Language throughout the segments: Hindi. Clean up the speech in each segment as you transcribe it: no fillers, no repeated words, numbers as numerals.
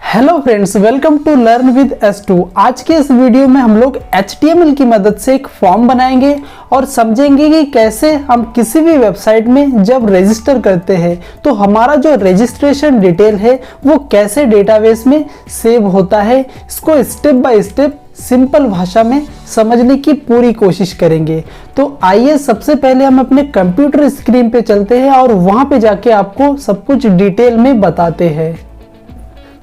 Hello friends, welcome to learn with S2। आज के इस वीडियो में हम लोग HTML की मदद से एक फॉर्म बनाएंगे और समझेंगे कि कैसे हम किसी भी वेबसाइट में जब रजिस्टर करते हैं तो हमारा जो रजिस्ट्रेशन डिटेल है वो कैसे डेटाबेस में सेव होता है। इसको स्टेप बाय स्टेप सिंपल भाषा में समझने की पूरी कोशिश करेंगे। तो आइए सबसे पहले हम अपने कंप्यूटर स्क्रीन पे चलते हैं और वहां पे जाके आपको सब कुछ डिटेल में बताते हैं।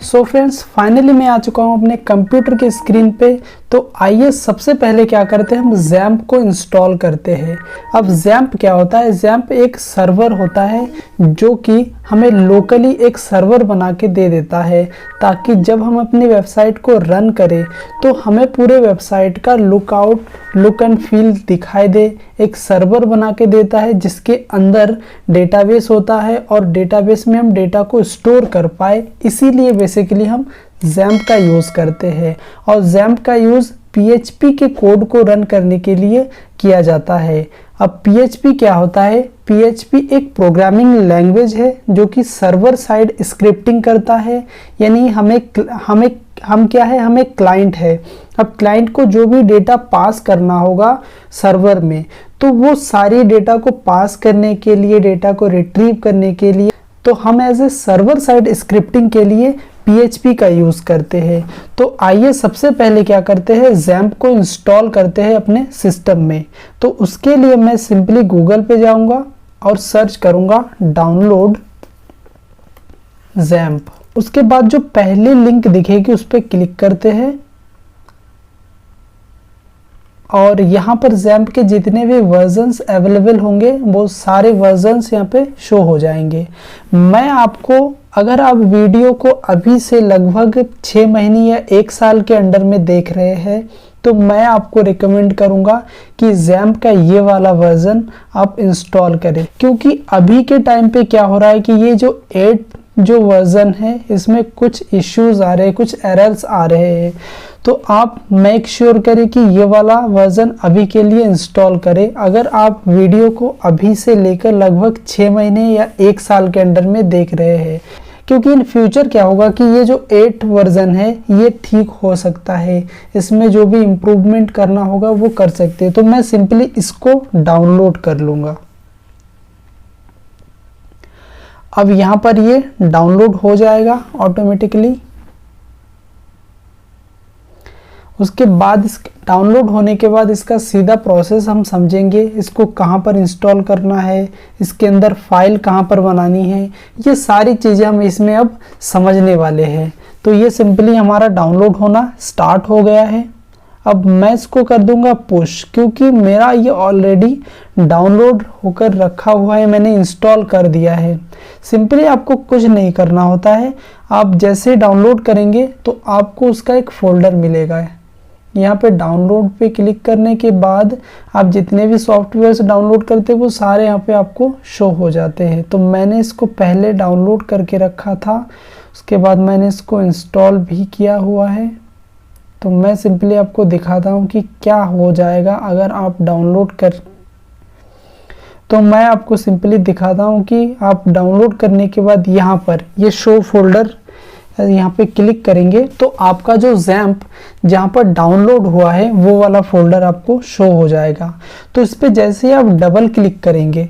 सो फ्रेंड्स, फाइनली मैं आ चुका हूँ अपने कंप्यूटर के स्क्रीन पे। तो आइए सबसे पहले क्या करते हैं, हम जैम्प को इंस्टॉल करते हैं। अब जैम्प क्या होता है? जैम्प एक सर्वर होता है जो कि हमें लोकली एक सर्वर बना के दे देता है, ताकि जब हम अपनी वेबसाइट को रन करें तो हमें पूरे वेबसाइट का लुक एंड फील दिखाई दे। एक सर्वर बना के देता है जिसके अंदर डेटाबेस होता है और डेटाबेस में हम डेटा को स्टोर कर पाए। इसीलिए बेसिकली हम जैम्प का यूज़ करते हैं और जैम्प का यूज़ PHP के कोड को रन करने के लिए किया जाता है। अब PHP क्या होता है? PHP एक प्रोग्रामिंग लैंग्वेज है जो कि सर्वर साइड स्क्रिप्टिंग करता है, यानी हम क्या है, हम एक क्लाइंट है। अब क्लाइंट को जो भी डेटा पास करना होगा सर्वर में, तो वो सारी डेटा को पास करने के लिए, डेटा को रिट्रीव करने के लिए, तो हम as a server side scripting के लिए PHP का यूज़ करते हैं। तो आइए सबसे पहले क्या करते हैं, जैम्प को इंस्टॉल करते हैं अपने सिस्टम में। तो उसके लिए मैं सिंपली गूगल पे जाऊंगा और सर्च करूंगा डाउनलोड जैम्प। उसके बाद जो पहली लिंक दिखेगी उस पर क्लिक करते हैं और यहाँ पर जैम्प के जितने भी वर्जन्स अवेलेबल होंगे वो सारे वर्जन्स यहाँ पे शो हो जाएंगे। मैं आपको, अगर आप वीडियो को अभी से लगभग 6 महीने या 1 साल के अंडर में देख रहे हैं तो मैं आपको रिकमेंड करूंगा कि जैम्प का ये वाला वर्जन आप इंस्टॉल करें, क्योंकि अभी के टाइम पे क्या हो रहा है कि ये जो 8 जो वर्जन है इसमें कुछ इश्यूज आ रहे हैं, कुछ एरर्स आ रहे हैं। तो आप मेक श्योर करें कि ये वाला वर्जन अभी के लिए इंस्टॉल करें, अगर आप वीडियो को अभी से लेकर लगभग 6 महीने या 1 साल के अंडर में देख रहे हैं। क्योंकि इन फ्यूचर क्या होगा कि ये जो 8 वर्जन है ये ठीक हो सकता है, इसमें जो भी इम्प्रूवमेंट करना होगा वो कर सकते हैं। तो मैं सिंपली इसको डाउनलोड कर लूँगा। अब यहाँ पर ये डाउनलोड हो जाएगा ऑटोमेटिकली। उसके बाद इस डाउनलोड होने के बाद इसका सीधा प्रोसेस हम समझेंगे, इसको कहाँ पर इंस्टॉल करना है, इसके अंदर फाइल कहाँ पर बनानी है, ये सारी चीज़ें हम इसमें अब समझने वाले हैं। तो ये सिंपली हमारा डाउनलोड होना स्टार्ट हो गया है। अब मैं इसको कर दूंगा पुश, क्योंकि मेरा ये ऑलरेडी डाउनलोड होकर रखा हुआ है, मैंने इंस्टॉल कर दिया है। सिंपली आपको कुछ नहीं करना होता है, आप जैसे डाउनलोड करेंगे तो आपको उसका एक फोल्डर मिलेगा। यहाँ पे डाउनलोड पे क्लिक करने के बाद आप जितने भी सॉफ्टवेयर डाउनलोड करते हैं वो सारे यहाँ पे आपको शो हो जाते हैं। तो मैंने इसको पहले डाउनलोड करके रखा था, उसके बाद मैंने इसको इंस्टॉल भी किया हुआ है। तो मैं सिंपली आपको दिखाता हूँ कि क्या हो जाएगा अगर आप डाउनलोड कर, तो मैं आपको सिंपली दिखाता हूँ कि आप डाउनलोड करने के बाद यहाँ पर ये शो फोल्डर, यहाँ पे क्लिक करेंगे तो आपका जो जैम्प जहाँ पर डाउनलोड हुआ है वो वाला फोल्डर आपको शो हो जाएगा। तो इस पर जैसे ही आप डबल क्लिक करेंगे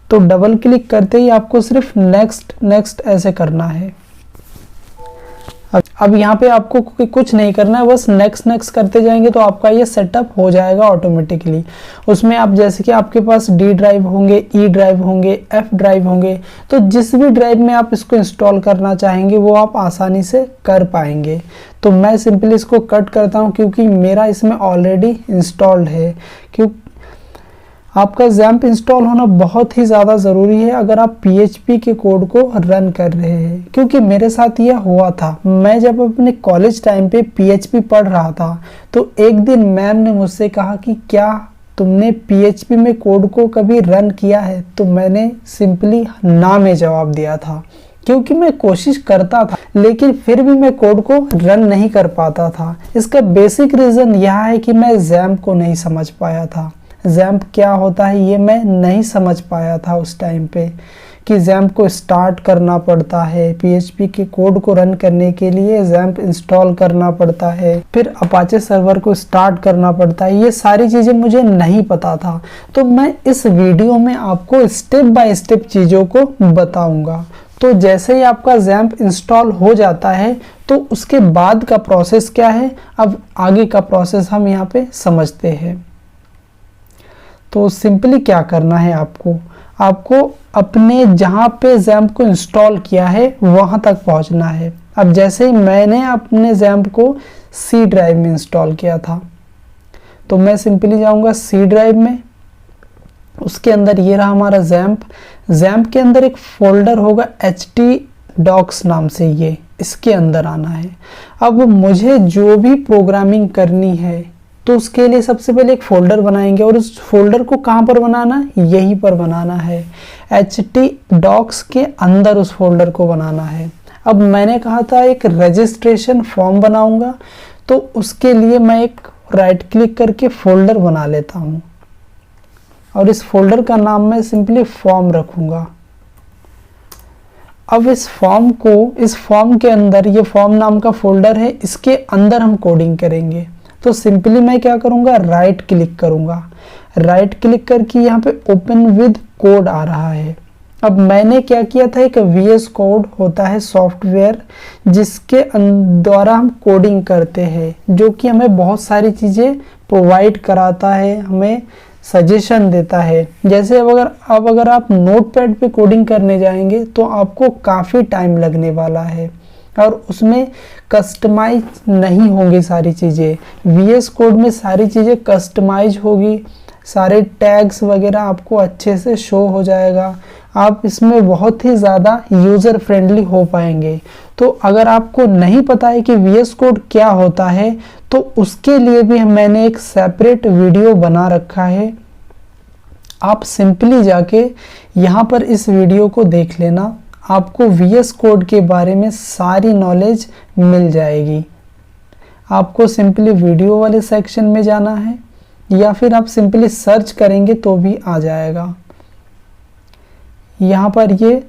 तो डबल क्लिक करते ही आपको सिर्फ नेक्स्ट नेक्स्ट ऐसे करना है। अब यहाँ पे आपको कुछ नहीं करना है, बस नेक्स्ट नेक्स्ट करते जाएंगे तो आपका ये सेटअप हो जाएगा ऑटोमेटिकली। उसमें आप जैसे कि आपके पास D ड्राइव होंगे, E ड्राइव होंगे, F ड्राइव होंगे, तो जिस भी ड्राइव में आप इसको इंस्टॉल करना चाहेंगे वो आप आसानी से कर पाएंगे। तो मैं सिंपली इसको कट करता हूँ क्योंकि मेरा इसमें ऑलरेडी इंस्टॉल्ड है। क्योंकि आपका जैम्प इंस्टॉल होना बहुत ही ज़्यादा ज़रूरी है अगर आप PHP के कोड को रन कर रहे हैं, क्योंकि मेरे साथ यह हुआ था। मैं जब अपने कॉलेज टाइम पे PHP पढ़ रहा था तो एक दिन मैम ने मुझसे कहा कि क्या तुमने PHP में कोड को कभी रन किया है? तो मैंने सिंपली ना में जवाब दिया था, क्योंकि मैं कोशिश करता था लेकिन फिर भी मैं कोड को रन नहीं कर पाता था। इसका बेसिक रीज़न यह है कि मैं जैम्प को नहीं समझ पाया था। जैम्प क्या होता है ये मैं नहीं समझ पाया था उस टाइम पे, कि XAMPP को स्टार्ट करना पड़ता है, PHP के कोड को रन करने के लिए XAMPP इंस्टॉल करना पड़ता है, फिर अपाचे सर्वर को स्टार्ट करना पड़ता है, ये सारी चीज़ें मुझे नहीं पता था। तो मैं इस वीडियो में आपको स्टेप बाय स्टेप चीज़ों को बताऊंगा। तो जैसे ही आपका XAMPP इंस्टॉल हो जाता है तो उसके बाद का प्रोसेस क्या है, अब आगे का प्रोसेस हम यहाँ पे समझते हैं। तो सिंपली क्या करना है, आपको अपने जहाँ पे XAMPP को इंस्टॉल किया है वहाँ तक पहुँचना है। अब जैसे ही मैंने अपने XAMPP को C ड्राइव में इंस्टॉल किया था, तो मैं सिंपली जाऊँगा C ड्राइव में, उसके अंदर ये रहा हमारा XAMPP के अंदर एक फोल्डर होगा htdocs नाम से, ये इसके अंदर आना है। अब मुझे जो भी प्रोग्रामिंग करनी है तो उसके लिए सबसे पहले एक फोल्डर बनाएंगे, और उस फोल्डर को कहाँ पर बनाना है, यहीं पर बनाना है, htdocs के अंदर उस फोल्डर को बनाना है। अब मैंने कहा था एक रजिस्ट्रेशन फॉर्म बनाऊंगा, तो उसके लिए मैं एक राइट क्लिक करके फोल्डर बना लेता हूँ, और इस फोल्डर का नाम मैं सिंपली फॉर्म रखूंगा। अब इस फॉर्म के अंदर, ये फॉर्म नाम का फोल्डर है, इसके अंदर हम कोडिंग करेंगे। तो सिंपली मैं क्या करूंगा, राइट क्लिक करूंगा, राइट क्लिक करके यहाँ पे ओपन विद कोड आ रहा है। अब मैंने क्या किया था, एक VS कोड होता है सॉफ्टवेयर जिसके द्वारा हम कोडिंग करते हैं, जो कि हमें बहुत सारी चीज़ें प्रोवाइड कराता है, हमें सजेशन देता है। जैसे अब अगर आप नोटपैड पे कोडिंग करने जाएंगे तो आपको काफ़ी टाइम लगने वाला है, और उसमें कस्टमाइज नहीं होंगी सारी चीज़ें। VS कोड में सारी चीज़ें कस्टमाइज होगी, सारे टैग्स वगैरह आपको अच्छे से शो हो जाएगा, आप इसमें बहुत ही ज़्यादा यूज़र फ्रेंडली हो पाएंगे। तो अगर आपको नहीं पता है कि VS कोड क्या होता है, तो उसके लिए भी मैंने एक सेपरेट वीडियो बना रखा है, आप सिंपली जाके यहाँ पर इस वीडियो को देख लेना, आपको VS कोड के बारे में सारी नॉलेज मिल जाएगी। आपको सिंपली वीडियो वाले सेक्शन में जाना है, या फिर आप सिंपली सर्च करेंगे तो भी आ जाएगा। यहाँ पर ये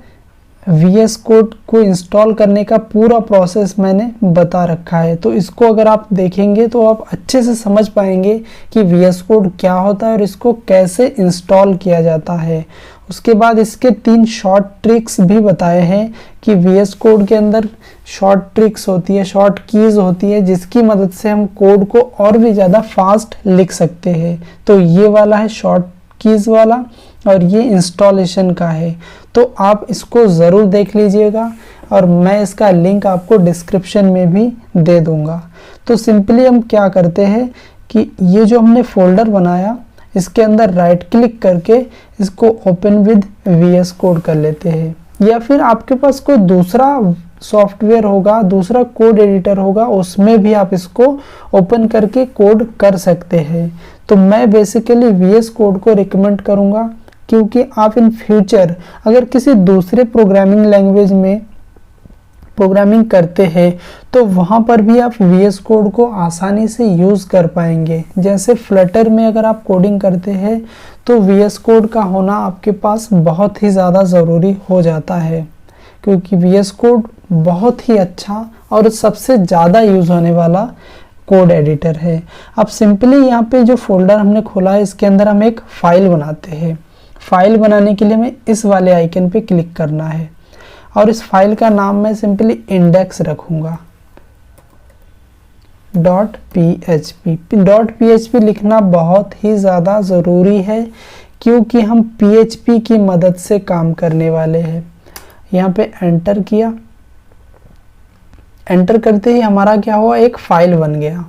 VS कोड को इंस्टॉल करने का पूरा प्रोसेस मैंने बता रखा है, तो इसको अगर आप देखेंगे तो आप अच्छे से समझ पाएंगे कि VS कोड क्या होता है और इसको कैसे इंस्टॉल किया जाता है। उसके बाद इसके 3 शॉर्ट ट्रिक्स भी बताए हैं कि VS कोड के अंदर शॉर्ट ट्रिक्स होती है, शॉर्ट कीज़ होती है, जिसकी मदद से हम कोड को और भी ज़्यादा फास्ट लिख सकते हैं। तो ये वाला है शॉर्ट कीज़ वाला, और ये इंस्टॉलेशन का है, तो आप इसको ज़रूर देख लीजिएगा, और मैं इसका लिंक आपको डिस्क्रिप्शन में भी दे दूँगा। तो सिंपली हम क्या करते हैं कि ये जो हमने फोल्डर बनाया, इसके अंदर राइट क्लिक करके इसको ओपन विद VS कोड कर लेते हैं, या फिर आपके पास कोई दूसरा सॉफ्टवेयर होगा, दूसरा कोड एडिटर होगा, उसमें भी आप इसको ओपन करके कोड कर सकते हैं। तो मैं बेसिकली VS कोड को रिकमेंड करूँगा, क्योंकि आप इन फ्यूचर अगर किसी दूसरे प्रोग्रामिंग लैंग्वेज में प्रोग्रामिंग करते हैं तो वहाँ पर भी आप VS कोड को आसानी से यूज़ कर पाएंगे। जैसे फ्लटर में अगर आप कोडिंग करते हैं तो VS कोड का होना आपके पास बहुत ही ज़्यादा ज़रूरी हो जाता है, क्योंकि VS कोड बहुत ही अच्छा और सबसे ज़्यादा यूज़ होने वाला कोड एडिटर है। अब सिंपली यहाँ पे जो फोल्डर हमने खोला है, इसके अंदर हम एक फाइल बनाते हैं। फाइल बनाने के लिए हमें इस वाले आइकन पे क्लिक करना है, और इस फाइल का नाम मैं सिंपली इंडेक्स रखूँगा .php लिखना बहुत ही ज़्यादा ज़रूरी है, क्योंकि हम PHP की मदद से काम करने वाले हैं। यहाँ पे एंटर किया, एंटर करते ही हमारा क्या हुआ, एक फाइल बन गया।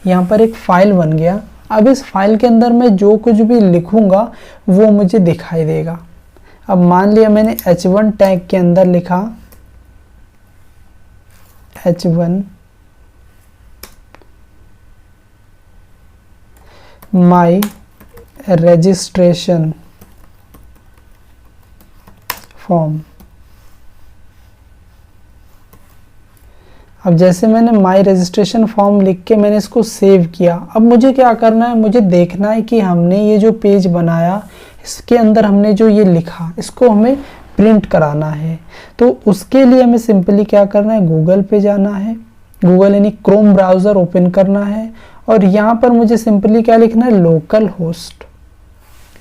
यहाँ पर एक फाइल बन गया। अब इस फाइल के अंदर मैं जो कुछ भी लिखूँगा वो मुझे दिखाई देगा। अब मान लिया मैंने h1 टैग के अंदर लिखा h1 माई रजिस्ट्रेशन फॉर्म। अब जैसे मैंने माई रजिस्ट्रेशन फॉर्म लिख के मैंने इसको सेव किया। अब मुझे क्या करना है, मुझे देखना है कि हमने ये जो पेज बनाया इसके अंदर हमने जो ये लिखा इसको हमें प्रिंट कराना है। तो उसके लिए हमें सिंपली क्या करना है, गूगल पे जाना है, गूगल यानी क्रोम ब्राउज़र ओपन करना है और यहाँ पर मुझे सिंपली क्या लिखना है,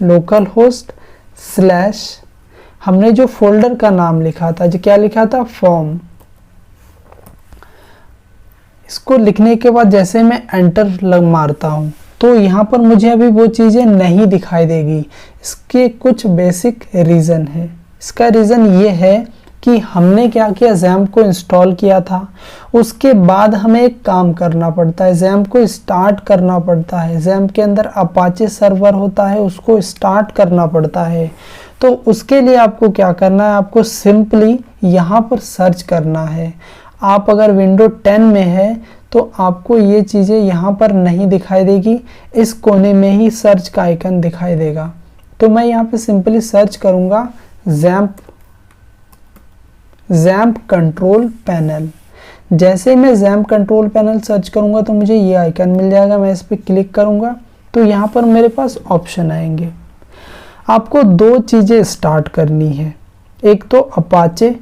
लोकल होस्ट स्लैश हमने जो फोल्डर का नाम लिखा था, जो क्या लिखा था, फॉर्म। इसको लिखने के बाद जैसे मैं एंटर मारता हूँ तो यहाँ पर मुझे अभी वो चीज़ें नहीं दिखाई देगी। इसके कुछ बेसिक रीज़न है। इसका रीज़न ये है कि हमने क्या किया, XAMPP को इंस्टॉल किया था, उसके बाद हमें एक काम करना पड़ता है, XAMPP को स्टार्ट करना पड़ता है। XAMPP के अंदर अपाचे सर्वर होता है, उसको स्टार्ट करना पड़ता है। तो उसके लिए आपको क्या करना है, आपको सिंपली यहाँ पर सर्च करना है। आप अगर विंडो 10 में है तो आपको ये चीज़ें यहाँ पर नहीं दिखाई देगी, इस कोने में ही सर्च का आइकन दिखाई देगा। तो मैं यहाँ पे सिंपली सर्च करूँगा XAMPP कंट्रोल पैनल। जैसे मैं XAMPP कंट्रोल पैनल सर्च करूँगा तो मुझे ये आइकन मिल जाएगा। मैं इस पर क्लिक करूँगा तो यहाँ पर मेरे पास ऑप्शन आएंगे। आपको दो चीज़ें स्टार्ट करनी है, एक तो अपाचे,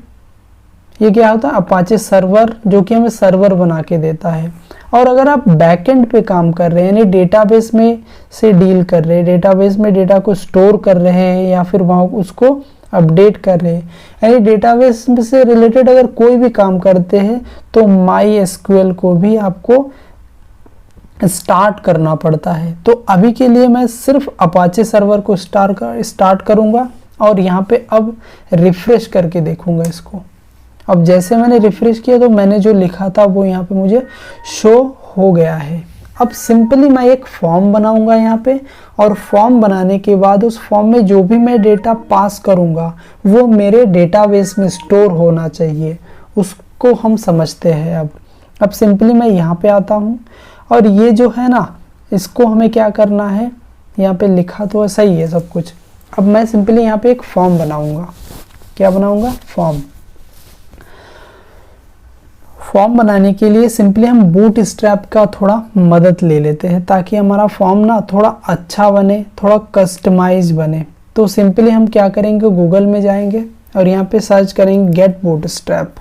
ये क्या होता है, अपाचे सर्वर, जो कि हमें सर्वर बना के देता है। और अगर आप बैकएंड पे काम कर रहे हैं, यानी डेटाबेस में से डील कर रहे हैं, डेटाबेस में डेटा को स्टोर कर रहे हैं या फिर वहाँ उसको अपडेट कर रहे हैं, यानी डेटाबेस से रिलेटेड अगर कोई भी काम करते हैं तो MySQL को भी आपको स्टार्ट करना पड़ता है। तो अभी के लिए मैं सिर्फ अपाचे सर्वर को स्टार्ट करूँगा और यहाँ पे अब रिफ्रेश करके देखूँगा इसको। अब जैसे मैंने रिफ्रेश किया तो मैंने जो लिखा था वो यहाँ पे मुझे शो हो गया है। अब सिंपली मैं एक फॉर्म बनाऊंगा यहाँ पे, और फॉर्म बनाने के बाद उस फॉर्म में जो भी मैं डेटा पास करूँगा वो मेरे डेटाबेस में स्टोर होना चाहिए, उसको हम समझते हैं। अब सिंपली मैं यहाँ पे आता हूँ और ये जो है ना, इसको हमें क्या करना है, यहाँ पे लिखा तो सही है सब कुछ। अब मैं सिंपली यहाँ पे एक फॉर्म बनाऊंगा। क्या बनाऊंगा, फॉर्म बनाने के लिए सिंपली हम बूटस्ट्रैप का थोड़ा मदद ले लेते हैं ताकि हमारा फॉर्म ना थोड़ा अच्छा बने, थोड़ा कस्टमाइज बने। तो सिंपली हम क्या करेंगे, गूगल में जाएंगे और यहाँ पे सर्च करेंगे गेट बूटस्ट्रैप।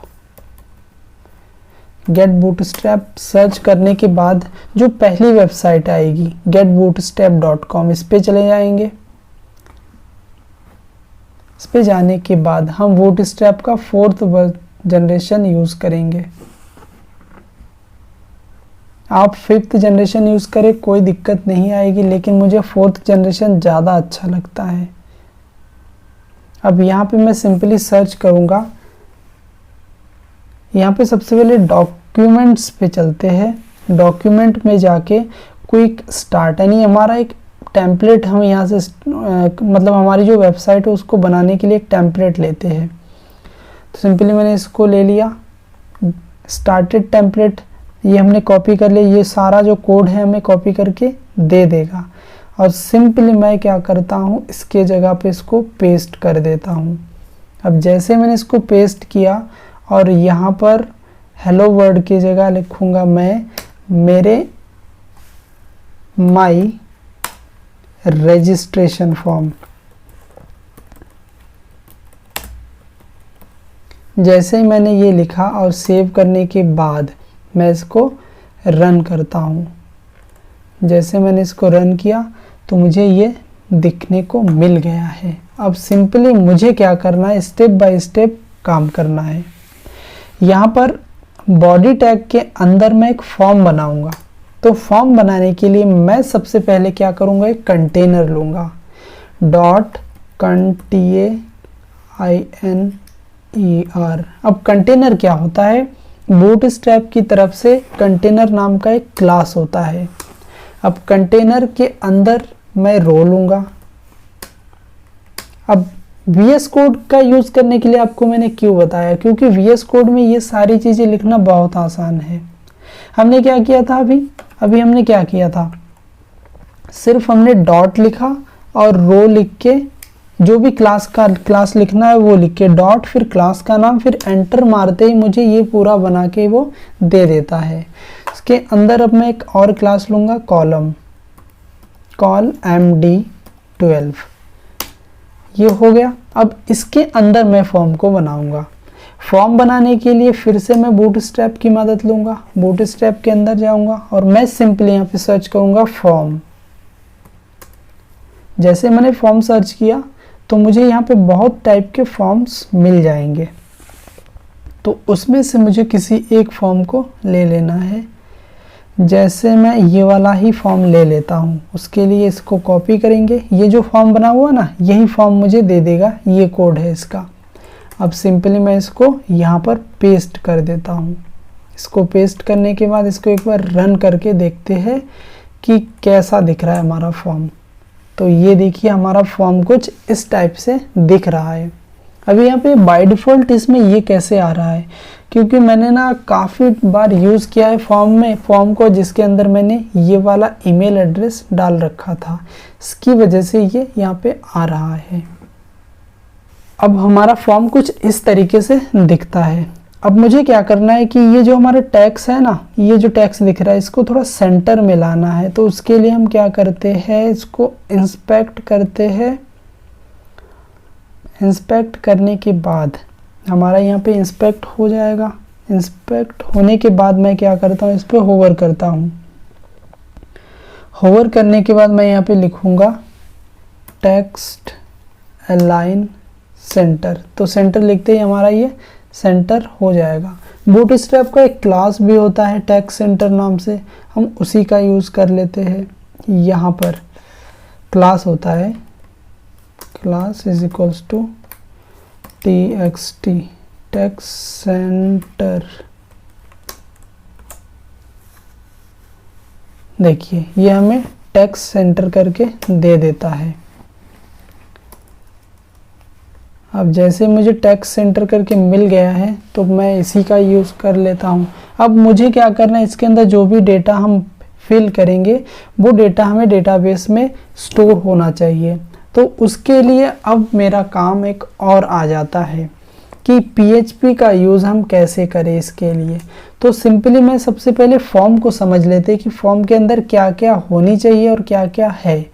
सर्च करने के बाद जो पहली वेबसाइट आएगी getbootstrap.com, इस पे चले जाएंगे। इस पे जाने के बाद हम बूटस्ट्रैप का 4th जनरेशन यूज़ करेंगे। आप 5th जनरेशन यूज़ करें कोई दिक्कत नहीं आएगी, लेकिन मुझे 4th जनरेशन ज़्यादा अच्छा लगता है। अब यहाँ पे मैं सिंपली सर्च करूँगा। यहाँ पे सबसे पहले डॉक्यूमेंट्स पे चलते हैं। डॉक्यूमेंट में जाके क्विक स्टार्ट, यानी हमारा एक टेम्पलेट, हम यहाँ से मतलब हमारी जो वेबसाइट है उसको बनाने के लिए एक टेम्पलेट लेते हैं। तो सिंपली मैंने इसको ले लिया, स्टार्टेड टेम्पलेट, ये हमने कॉपी कर लिया। ये सारा जो कोड है हमें कॉपी करके दे देगा। और सिंपली मैं क्या करता हूँ, इसके जगह पे इसको पेस्ट कर देता हूँ। अब जैसे मैंने इसको पेस्ट किया और यहाँ पर हेलो वर्ल्ड की जगह लिखूँगा मैं मेरे माई रजिस्ट्रेशन फॉर्म। जैसे ही मैंने ये लिखा और सेव करने के बाद मैं इसको रन करता हूँ। जैसे मैंने इसको रन किया तो मुझे ये दिखने को मिल गया है। अब सिंपली मुझे क्या करना है, स्टेप बाय स्टेप काम करना है। यहाँ पर बॉडी टैग के अंदर मैं एक फॉर्म बनाऊंगा। तो फॉर्म बनाने के लिए मैं सबसे पहले क्या करूँगा, एक कंटेनर लूँगा, .container। अब कंटेनर क्या होता है, बूटस्ट्रैप की तरफ से कंटेनर नाम का एक क्लास होता है। अब कंटेनर के अंदर मैं रो लूँगा। अब VS कोड का यूज़ करने के लिए आपको मैंने क्यों बताया, क्योंकि VS कोड में ये सारी चीज़ें लिखना बहुत आसान है। हमने क्या किया था, अभी हमने क्या किया था, सिर्फ हमने डॉट लिखा और रो लिख के जो भी क्लास लिखना है वो लिख के डॉट, फिर क्लास का नाम, फिर एंटर मारते ही मुझे ये पूरा बना के वो दे देता है। इसके अंदर अब मैं एक और क्लास लूँगा, कॉल MD12। ये हो गया। अब इसके अंदर मैं फॉर्म को बनाऊंगा। फॉर्म बनाने के लिए फिर से मैं बूटस्ट्रैप की मदद लूंगा। बूटस्ट्रैप के अंदर जाऊंगा और मैं सिंपली यहाँ पे सर्च करूंगा फॉर्म। जैसे मैंने फॉर्म सर्च किया तो मुझे यहाँ पे बहुत टाइप के फॉर्म्स मिल जाएंगे, तो उसमें से मुझे किसी एक फॉर्म को ले लेना है। जैसे मैं ये वाला ही फॉर्म ले लेता हूँ। उसके लिए इसको कॉपी करेंगे। ये जो फॉर्म बना हुआ ना, यही फॉर्म मुझे दे देगा, ये कोड है इसका। अब सिंपली मैं इसको यहाँ पर पेस्ट कर देता हूँ। इसको पेस्ट करने के बाद इसको एक बार रन करके देखते हैं कि कैसा दिख रहा है हमारा फॉर्म। तो ये देखिए हमारा फॉर्म कुछ इस टाइप से दिख रहा है। अभी यहाँ पे बाय डिफ़ॉल्ट इसमें ये कैसे आ रहा है, क्योंकि मैंने ना काफ़ी बार यूज़ किया है फॉर्म को, जिसके अंदर मैंने ये वाला ईमेल एड्रेस डाल रखा था। इसकी वजह से ये यहाँ पे आ रहा है। अब हमारा फॉर्म कुछ इस तरीके से दिखता है। अब मुझे क्या करना है कि ये जो हमारे टैक्स है ना, ये जो टैक्स दिख रहा है, इसको थोड़ा सेंटर में लाना है। तो उसके लिए हम क्या करते हैं, इसको इंस्पेक्ट करते हैं। इंस्पेक्ट करने के बाद हमारा यहाँ पे इंस्पेक्ट हो जाएगा। इंस्पेक्ट होने के बाद मैं क्या करता हूँ, इस पर होवर करता हूँ। होवर करने के बाद मैं यहाँ पे लिखूँगा टेक्स्ट अलाइन सेंटर। तो सेंटर लिखते ही हमारा ये सेंटर हो जाएगा। बूटस्ट्रैप का एक क्लास भी होता है टेक्स्ट सेंटर नाम से, हम उसी का यूज़ कर लेते हैं। यहाँ पर क्लास होता है, class is equals to txt text center. देखिए ये हमें टेक्स्ट सेंटर करके दे देता है। अब जैसे मुझे टेक्स्ट सेंटर करके मिल गया है तो मैं इसी का यूज़ कर लेता हूँ। अब मुझे क्या करना है, इसके अंदर जो भी डेटा हम फिल करेंगे वो डेटा हमें डेटाबेस में स्टोर होना चाहिए। तो उसके लिए अब मेरा काम एक और आ जाता है कि PHP का यूज़ हम कैसे करें इसके लिए। तो सिंपली मैं सबसे पहले फॉर्म को समझ लेते हैं कि फॉर्म के अंदर क्या क्या होनी चाहिए और क्या क्या है।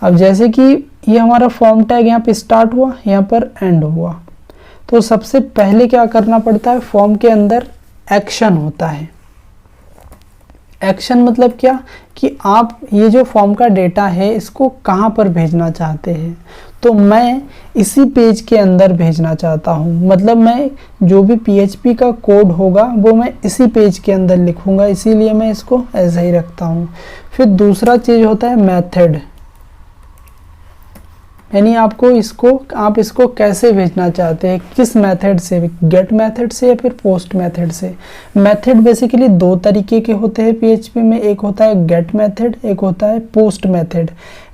अब जैसे कि ये हमारा फॉर्म टैग यहाँ पे स्टार्ट हुआ, यहाँ पर एंड हुआ। तो सबसे पहले क्या करना पड़ता है, फॉर्म के अंदर एक्शन होता है। एक्शन मतलब क्या कि आप ये जो फॉर्म का डेटा है इसको कहाँ पर भेजना चाहते हैं। तो मैं इसी पेज के अंदर भेजना चाहता हूँ, मतलब मैं जो भी PHP का कोड होगा वो मैं इसी पेज के अंदर लिखूँगा, इसीलिए मैं इसको ऐसे ही रखता हूँ। फिर दूसरा चीज़ होता है मेथड, यानी आप इसको कैसे भेजना चाहते हैं, किस मेथड से, गेट मेथड से या फिर पोस्ट मेथड से। मेथड बेसिकली दो तरीके के होते हैं PHP में, एक होता है गेट मेथड, एक होता है पोस्ट मेथड।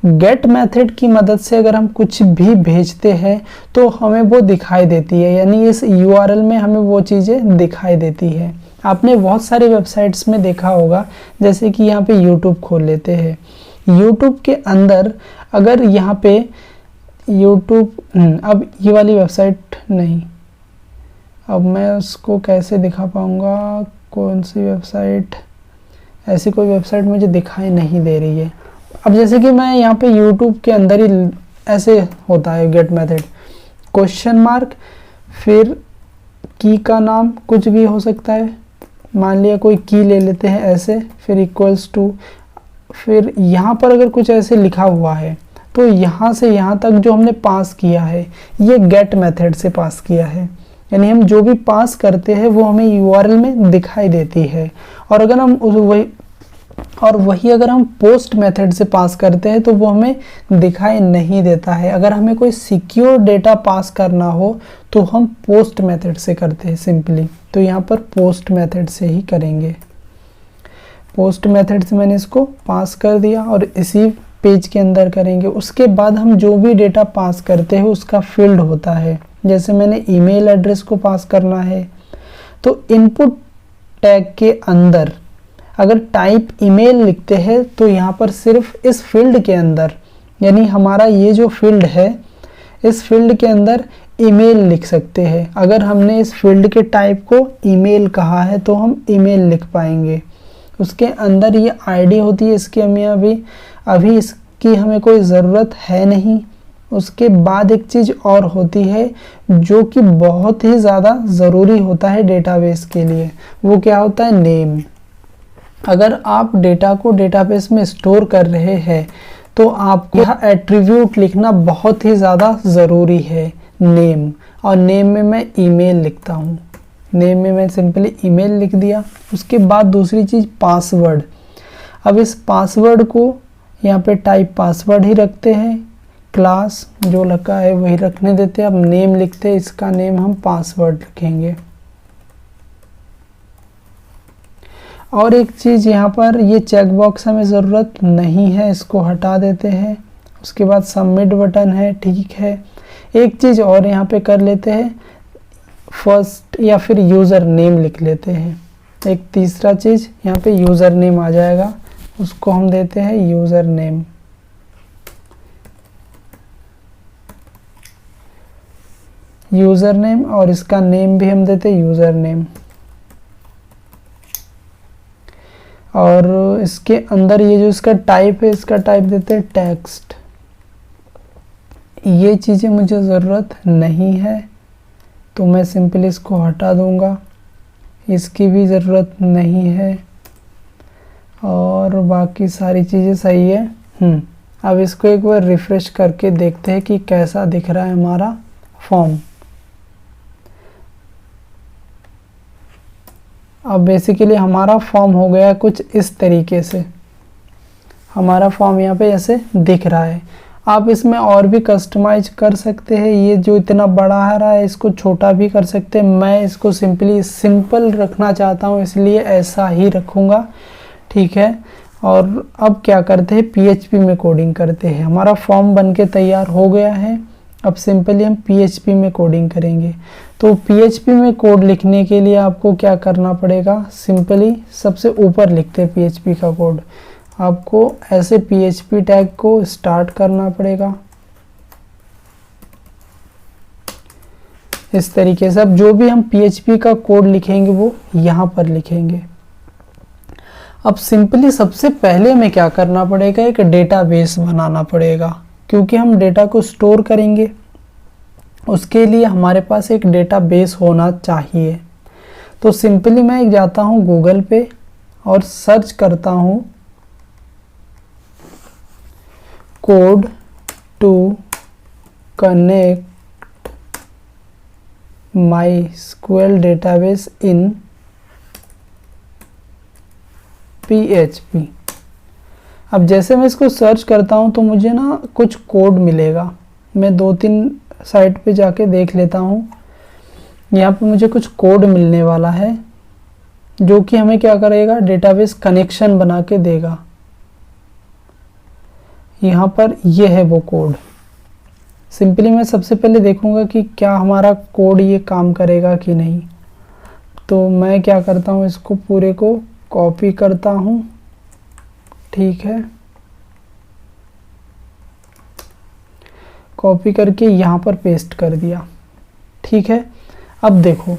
गेट मेथड की मदद से अगर हम कुछ भी भेजते हैं तो हमें वो दिखाई देती है, यानी इस URL में हमें वो चीज़ें दिखाई देती है। आपने बहुत सारे वेबसाइट्स में देखा होगा, जैसे कि यहाँ पे YouTube खोल लेते हैं। YouTube के अंदर अगर यहाँ पे अब ये वाली वेबसाइट नहीं, अब मैं उसको कैसे दिखा पाऊँगा, कौन सी वेबसाइट, ऐसी कोई वेबसाइट मुझे दिखाई नहीं दे रही है। अब जैसे कि मैं यहाँ पे YouTube के अंदर ही ऐसे होता है गेट मेथड, क्वेश्चन मार्क, फिर की का नाम कुछ भी हो सकता है, मान लिया कोई की ले लेते हैं ऐसे, फिर इक्वल्स टू, फिर यहाँ पर अगर कुछ ऐसे लिखा हुआ है तो यहाँ से यहाँ तक जो हमने पास किया है ये गेट मेथड से पास किया है, यानी हम जो भी पास करते हैं वो हमें URL में दिखाई देती है। और अगर हम वही अगर हम पोस्ट मेथड से पास करते हैं तो वो हमें दिखाई नहीं देता है। अगर हमें कोई सिक्योर डेटा पास करना हो तो हम पोस्ट मेथड से करते हैं सिंपली। तो यहाँ पर पोस्ट मेथड से ही करेंगे। पोस्ट मेथड से मैंने इसको पास कर दिया और इसी पेज के अंदर करेंगे। उसके बाद हम जो भी डेटा पास करते हैं उसका फील्ड होता है, जैसे मैंने ईमेल एड्रेस को पास करना है तो इनपुट टैग के अंदर अगर टाइप ईमेल लिखते हैं तो यहाँ पर सिर्फ इस फील्ड के अंदर, यानी हमारा ये जो फील्ड है इस फील्ड के अंदर ईमेल लिख सकते हैं। अगर हमने इस फील्ड के टाइप को ईमेल कहा है तो हम ईमेल लिख पाएंगे। उसके अंदर ये आईडी होती है इसकी, हमें अभी इसकी उसकी हमें कोई ज़रूरत है नहीं। उसके बाद एक चीज़ और होती है जो कि बहुत ही ज़्यादा ज़रूरी होता है डेटाबेस के लिए, वो क्या होता है? नेम। अगर आप डेटा को डेटाबेस में स्टोर कर रहे हैं तो आपको यह एट्रीब्यूट लिखना बहुत ही ज़्यादा ज़रूरी है, नेम। और नेम में मैं ईमेल लिखता हूँ, नेम में मैं सिंपली ईमेल लिख दिया। उसके बाद दूसरी चीज़ पासवर्ड। अब इस पासवर्ड को यहाँ पे टाइप पासवर्ड ही रखते हैं, क्लास जो लगा है वही रखने देते हैं। अब नेम लिखते हैं, इसका नेम हम पासवर्ड रखेंगे। और एक चीज़ यहाँ पर, ये चेक बॉक्स हमें ज़रूरत नहीं है, इसको हटा देते हैं। उसके बाद सबमिट बटन है, ठीक है। एक चीज़ और यहाँ पे कर लेते हैं, फर्स्ट या फिर यूज़र नेम लिख लेते हैं। एक तीसरा चीज़ यहाँ पे यूज़र नेम आ जाएगा, उसको हम देते हैं यूज़र नेम। यूज़र नेम, और इसका नेम भी हम देते हैं यूज़र नेम। और इसके अंदर ये जो इसका टाइप है, इसका टाइप देते हैं टेक्स्ट। ये चीज़ें मुझे ज़रूरत नहीं है तो मैं सिंपली इसको हटा दूंगा, इसकी भी ज़रूरत नहीं है। और बाकी सारी चीज़ें सही है। अब इसको एक बार रिफ़्रेश करके देखते हैं कि कैसा दिख रहा है हमारा फॉर्म। अब बेसिकली हमारा फॉर्म हो गया कुछ इस तरीके से, हमारा फॉर्म यहाँ पे ऐसे दिख रहा है। आप इसमें और भी कस्टमाइज कर सकते हैं, ये जो इतना बड़ा आ रहा है इसको छोटा भी कर सकते हैं। मैं इसको सिंपल रखना चाहता हूँ, इसलिए ऐसा ही रखूँगा, ठीक है। और अब क्या करते हैं, PHP में कोडिंग करते हैं। हमारा फॉर्म बनके तैयार हो गया है, अब सिंपली हम PHP में कोडिंग करेंगे। तो PHP में कोड लिखने के लिए आपको क्या करना पड़ेगा, सिंपली सबसे ऊपर लिखते हैं PHP का कोड। आपको ऐसे PHP टैग को स्टार्ट करना पड़ेगा इस तरीके से। अब जो भी हम PHP का कोड लिखेंगे वो यहाँ पर लिखेंगे। अब सिंपली सबसे पहले हमें क्या करना पड़ेगा, एक डेटाबेस बनाना पड़ेगा, क्योंकि हम डेटा को स्टोर करेंगे। उसके लिए हमारे पास एक डेटाबेस होना चाहिए। तो सिंपली मैं जाता हूँ गूगल पे और सर्च करता हूँ code to connect MySQL database in PHP। अब जैसे मैं इसको सर्च करता हूँ तो मुझे ना कुछ कोड मिलेगा। मैं 2-3 साइट पे जाके देख लेता हूँ। यहाँ पे मुझे कुछ कोड मिलने वाला है जो कि हमें क्या करेगा, डेटाबेस कनेक्शन बना के देगा। यहाँ पर ये है वो कोड। सिंपली मैं सबसे पहले देखूंगा कि क्या हमारा कोड ये काम करेगा कि नहीं। तो मैं क्या करता हूँ, इसको पूरे को कॉपी करता हूँ, ठीक है। कॉपी करके यहाँ पर पेस्ट कर दिया, ठीक है। अब देखो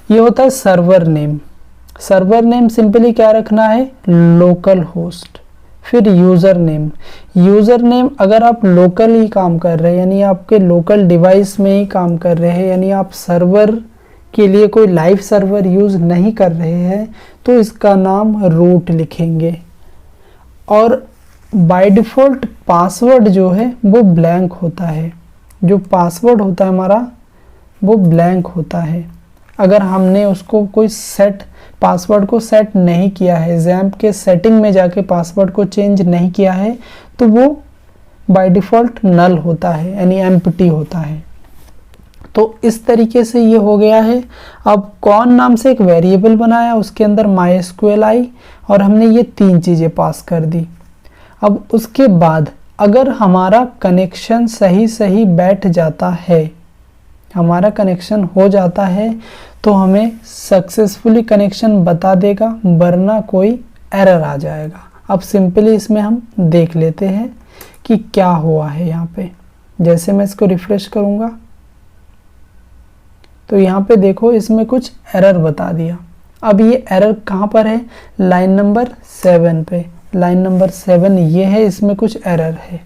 ये होता है server name. Server name simply क्या रखना है, लोकल होस्ट। फिर यूज़र नेम। यूज़र नेम अगर आप लोकल ही काम कर रहे हैं, यानी आपके लोकल डिवाइस में ही काम कर रहे हैं, यानी आप सर्वर के लिए कोई लाइव सर्वर यूज़ नहीं कर रहे हैं, तो इसका नाम रूट लिखेंगे। और बाय डिफ़ॉल्ट पासवर्ड जो है वो ब्लैंक होता है। जो पासवर्ड होता है हमारा वो ब्लैंक होता है। अगर हमने उसको कोई पासवर्ड को सेट नहीं किया है, XAMPP के सेटिंग में जाके पासवर्ड को चेंज नहीं किया है, तो वो बाय डिफ़ॉल्ट नल होता है, यानी एम्प्टी होता है। तो इस तरीके से ये हो गया है। अब कौन नाम से एक वेरिएबल बनाया, उसके अंदर MySQL आई और हमने ये 3 चीज़ें पास कर दी। अब उसके बाद अगर हमारा कनेक्शन सही बैठ जाता है, हमारा कनेक्शन हो जाता है, तो हमें सक्सेसफुली कनेक्शन बता देगा, वरना कोई एरर आ जाएगा। अब सिंपली इसमें हम देख लेते हैं कि क्या हुआ है यहाँ पे। जैसे मैं इसको रिफ्रेश करूँगा तो यहाँ पे देखो इसमें कुछ एरर बता दिया। अब ये एरर कहाँ पर है, लाइन नंबर 7 पे। लाइन नंबर 7 ये है, इसमें कुछ एरर है।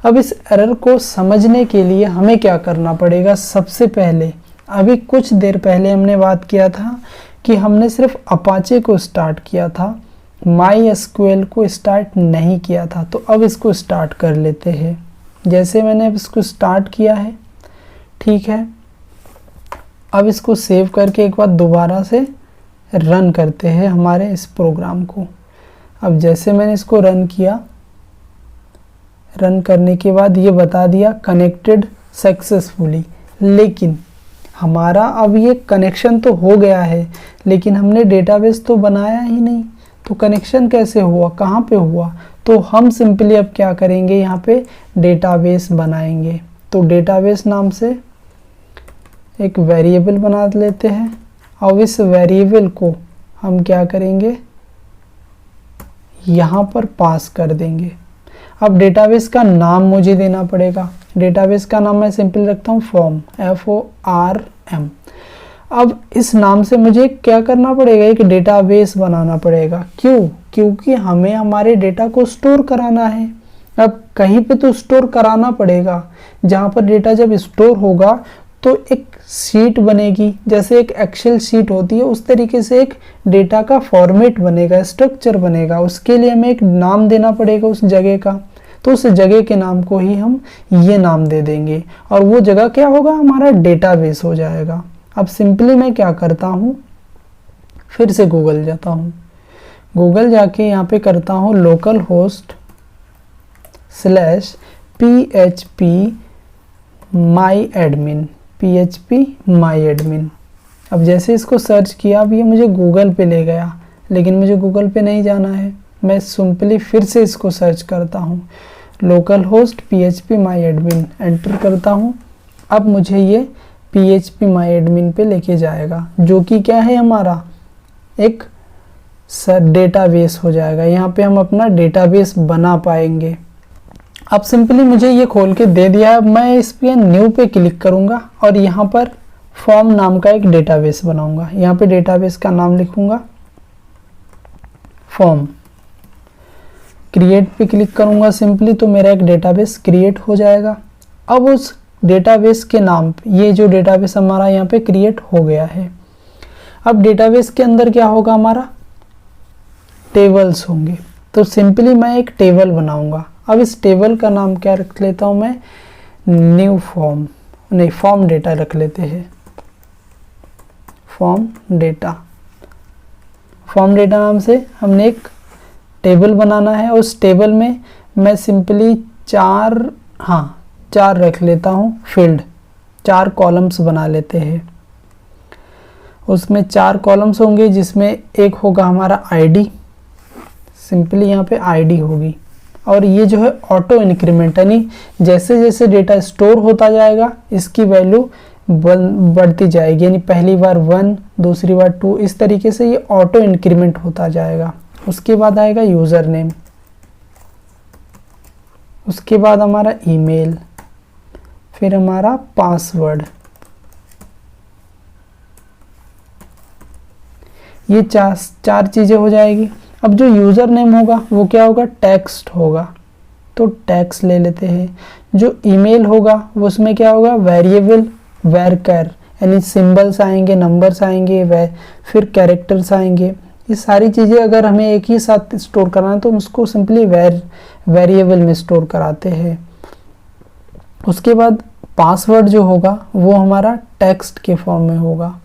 अब इस एरर को समझने के लिए हमें क्या करना पड़ेगा, सबसे पहले अभी कुछ देर पहले हमने बात किया था कि हमने सिर्फ अपाचे को स्टार्ट किया था, MySQL को स्टार्ट नहीं किया था। तो अब इसको स्टार्ट कर लेते हैं। जैसे मैंने अब इसको स्टार्ट किया है, ठीक है, अब इसको सेव करके एक बार दोबारा से रन करते हैं हमारे इस प्रोग्राम को। अब जैसे मैंने इसको रन किया, रन करने के बाद ये बता दिया कनेक्टेड सक्सेसफुली, लेकिन हमारा अब ये कनेक्शन तो हो गया है, लेकिन हमने डेटाबेस तो बनाया ही नहीं। तो कनेक्शन कैसे हुआ, कहाँ पे हुआ? तो हम सिंपली अब क्या करेंगे, यहाँ पे डेटाबेस बनाएंगे। तो डेटाबेस नाम से एक वेरिएबल बना लेते हैं और इस वेरिएबल को हम क्या करेंगे, यहाँ पर पास कर देंगे। अब डेटाबेस का नाम मुझे देना पड़ेगा। डेटाबेस का नाम मैं सिंपल रखता हूँ फॉर्म, FORM। अब इस नाम से मुझे क्या करना पड़ेगा, एक डेटाबेस बनाना पड़ेगा। क्यों? क्योंकि हमें हमारे डेटा को स्टोर कराना है। अब कहीं पे तो स्टोर कराना पड़ेगा, जहाँ पर डेटा जब स्टोर होगा तो एक शीट बनेगी, जैसे एक एक्सेल शीट होती है उस तरीके से एक डेटा का फॉर्मेट बनेगा, स्ट्रक्चर बनेगा। उसके लिए हमें एक नाम देना पड़ेगा उस जगह का। तो उस जगह के नाम को ही हम ये नाम दे देंगे और वो जगह क्या होगा, हमारा डेटाबेस हो जाएगा। अब सिंपली मैं क्या करता हूँ, फिर से गूगल जाता हूँ, गूगल जाके यहाँ पे करता हूँ लोकल होस्ट /PHP MyAdmin। अब जैसे इसको सर्च किया, अब ये मुझे गूगल पे ले गया, लेकिन मुझे गूगल पे नहीं जाना है। मैं सिंपली फिर से इसको सर्च करता हूँ, local host PHP MyAdmin, enter करता हूँ। अब मुझे ये PHP MyAdmin पे लेके जाएगा, जो कि क्या है, हमारा एक डेटाबेस हो जाएगा। यहाँ पे हम अपना डेटाबेस बना पाएंगे। अब सिंपली मुझे ये खोल के दे दिया है। मैं इस पे न्यू पे क्लिक करूँगा और यहाँ पर फॉर्म नाम का एक डेटाबेस बनाऊँगा। यहाँ पे डेटाबेस का नाम लिखूँगा फॉर्म, क्रिएट पे क्लिक करूँगा सिंपली, तो मेरा एक डेटाबेस क्रिएट हो जाएगा। अब उस डेटाबेस के नाम पे, ये जो डेटाबेस हमारा यहाँ पे क्रिएट हो गया है। अब डेटाबेस के अंदर क्या होगा, हमारा टेबल्स होंगे। तो सिंपली मैं एक टेबल बनाऊँगा। अब इस टेबल का नाम क्या रख लेता हूँ मैं, न्यू फॉर्म, नहीं फॉर्म डेटा रख लेते हैं, फॉर्म डेटा। फॉर्म डेटा नाम से हमने एक टेबल बनाना है। उस टेबल में मैं सिंपली चार रख लेता हूँ फील्ड, 4 कॉलम्स बना लेते हैं। उसमें 4 कॉलम्स होंगे, जिसमें एक होगा हमारा आईडी, सिंपली यहाँ पे आईडी होगी। और ये जो है ऑटो इंक्रीमेंट, यानी जैसे जैसे डेटा स्टोर होता जाएगा इसकी वैल्यू बढ़ती जाएगी, यानी पहली बार 1, दूसरी बार 2, इस तरीके से ये ऑटो इंक्रीमेंट होता जाएगा। उसके बाद आएगा यूज़र नेम, उसके बाद हमारा ईमेल, फिर हमारा पासवर्ड। ये चार चीज़ें हो जाएगी। अब जो यूज़र नेम होगा वो क्या होगा, टेक्स्ट होगा, तो टेक्स्ट ले लेते हैं। जो ईमेल होगा वो उसमें क्या होगा, वेरिएबल varchar, यानी सिंबल्स आएंगे, नंबर्स आएंगे, फिर कैरेक्टर्स आएंगे। ये सारी चीज़ें अगर हमें एक ही साथ स्टोर करना है तो हम उसको सिंपली वेरिएबल में स्टोर कराते हैं। उसके बाद पासवर्ड जो होगा वो हमारा टेक्स्ट के फॉर्म में होगा।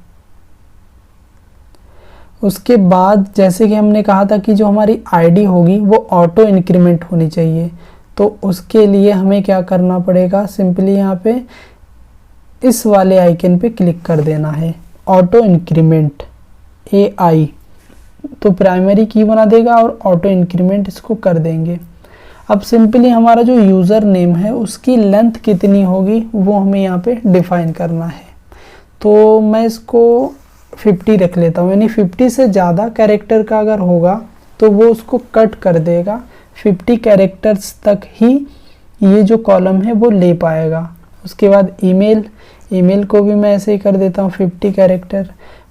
उसके बाद जैसे कि हमने कहा था कि जो हमारी आईडी होगी वो ऑटो इंक्रीमेंट होनी चाहिए, तो उसके लिए हमें क्या करना पड़ेगा, सिंपली यहाँ पे इस वाले आइकन पे क्लिक कर देना है, ऑटो इंक्रीमेंट AI, तो प्राइमरी की बना देगा और ऑटो इंक्रीमेंट इसको कर देंगे। अब सिंपली हमारा जो यूज़र नेम है उसकी लेंथ कितनी होगी वो हमें यहाँ पे डिफाइन करना है। तो मैं इसको 50 रख लेता हूँ, यानी 50 से ज़्यादा कैरेक्टर का अगर होगा तो वो उसको कट कर देगा, 50 कैरेक्टर्स तक ही ये जो कॉलम है वो ले पाएगा। उसके बाद ईमेल को भी मैं ऐसे ही कर देता हूँ 50 कैरेक्टर।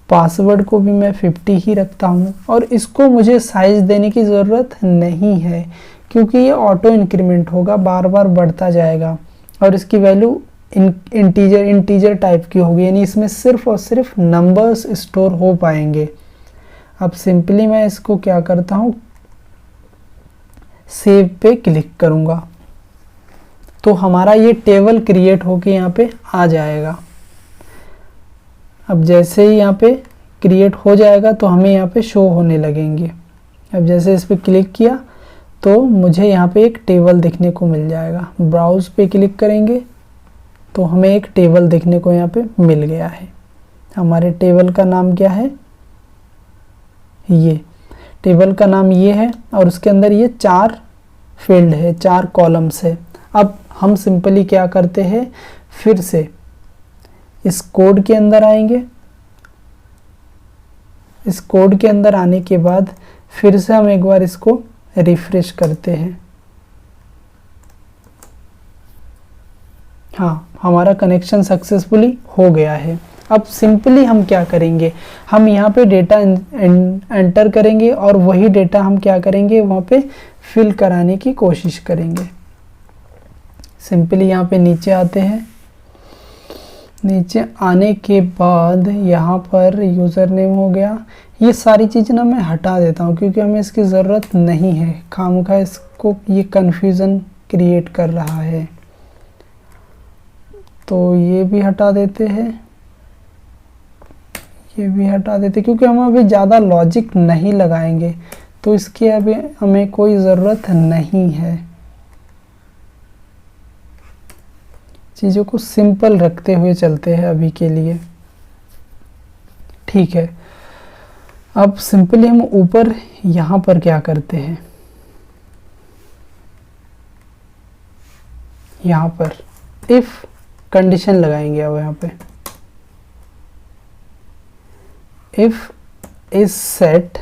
पासवर्ड को भी मैं 50 ही रखता हूँ और इसको मुझे साइज देने की ज़रूरत नहीं है क्योंकि ये ऑटो इंक्रीमेंट होगा, बार बार बढ़ता जाएगा और इसकी वैल्यू इंटीजर टाइप की होगी, यानी इसमें सिर्फ और सिर्फ नंबर्स स्टोर हो पाएंगे। अब सिंपली मैं इसको क्या करता हूँ, सेव पे क्लिक करूँगा तो हमारा ये टेबल क्रिएट होके यहाँ पे आ जाएगा। अब जैसे ही यहाँ पे क्रिएट हो जाएगा तो हमें यहाँ पे शो होने लगेंगे। अब जैसे इस पर क्लिक किया तो मुझे यहाँ पे एक टेबल देखने को मिल जाएगा। ब्राउज पे क्लिक करेंगे तो हमें एक टेबल देखने को यहाँ पे मिल गया है। हमारे टेबल का नाम क्या है, ये टेबल का नाम ये है और उसके अंदर ये 4 फील्ड है, 4 कॉलम्स है। अब हम सिंपली क्या करते हैं, फिर से इस कोड के अंदर आएंगे। इस कोड के अंदर आने के बाद फिर से हम एक बार इसको रिफ्रेश करते हैं। हाँ, हमारा कनेक्शन सक्सेसफुली हो गया है। अब सिंपली हम क्या करेंगे, हम यहाँ पे डेटा एंटर करेंगे और वही डेटा हम क्या करेंगे, वहाँ पे फिल कराने की कोशिश करेंगे। सिंपली यहाँ पे नीचे आते हैं। नीचे आने के बाद यहाँ पर यूज़र नेम हो गया। ये सारी चीज़ ना मैं हटा देता हूँ क्योंकि हमें इसकी ज़रूरत नहीं है, खामखा इसको ये कन्फ्यूज़न क्रिएट कर रहा है। तो ये भी हटा देते हैं, ये भी हटा देते क्योंकि हम अभी ज़्यादा लॉजिक नहीं लगाएंगे तो इसकी अभी हमें कोई ज़रूरत नहीं है। चीज़ों को सिंपल रखते हुए चलते हैं अभी के लिए, ठीक है। अब सिंपली हम ऊपर यहाँ पर क्या करते हैं, यहाँ पर इफ कंडीशन लगाएंगे। अब यहाँ पे इफ इज सेट